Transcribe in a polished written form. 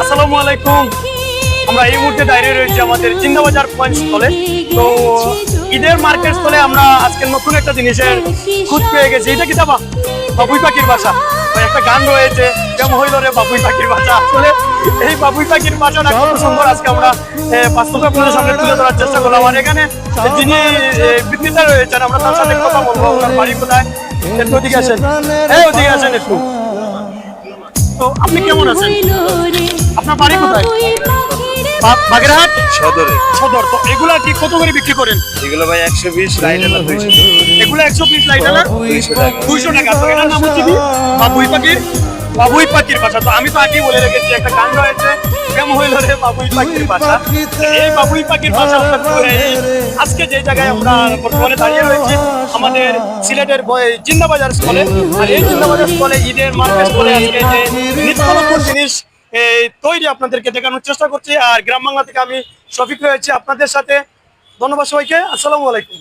আসসালামু আলাইকুম। আমরা এই মুহূর্তে দাঁড়িয়ে রয়েছি আমাদের জিন্দাবাজার পয়েন্ট স্থলে। তো ঈদের মার্কেট স্থলে আমরা আজকে নতুন একটা জিনিসের খোঁজ পেয়ে গেছি। এটা কি দাবা? বাবুই পাখির বাসা। তো একটা গান রয়েছে, কেমন হইল রে বাবুই পাখির বাসা। আসলে এই বাবুই পাখির বাসাটা কত সুন্দর আজকে আমরা বাস্তবে আপনাদের সামনে তুলে ধরার চেষ্টা করলাম। আর এখানে যিনি বিক্রেতা রয়েছেন, আমরা তার সাথে কথা বলবো। আপনার বাড়ি কোথায়? একটু ওদিকে আসেন, ওদিকে আসেন একটু। তো আপনি কেমন আছেন? আপনার বাড়ি কোথায়? বাগেরহাট সদর। তো এগুলা কি কত করে বিক্রি করেন? এগুলো ভাই 120 লাইট আলা 200। এগুলো 120 লাইট আলা 200 টাকা। তো এটার নাম হচ্ছে কি? বাবুই পাখির বাসা। তো আমি তো আগেই বলে রেখেছি, একটা গান রয়েছে, কেমন হইল রে বাবুই পাখির বাসা। এই বাবুই পাখির বাসা আজকে যে জায়গায় আমরা বর্তমানে দাঁড়িয়ে রয়েছি, আমাদের সিলেটের জিন্দাবাজার স্থলে। আর এই জিন্দাবাজার স্থলে ঈদের মার্কেট স্থলে আজকে যে নিত্য নতুন জিনিস তৈরি আপনাদেরকে দেখানোর চেষ্টা করছি। আর গ্রাম বাংলা থেকে আমি শফিক রয়েছি আপনাদের সাথে। ধন্যবাদ সবাইকে। আসসালামু আলাইকুম।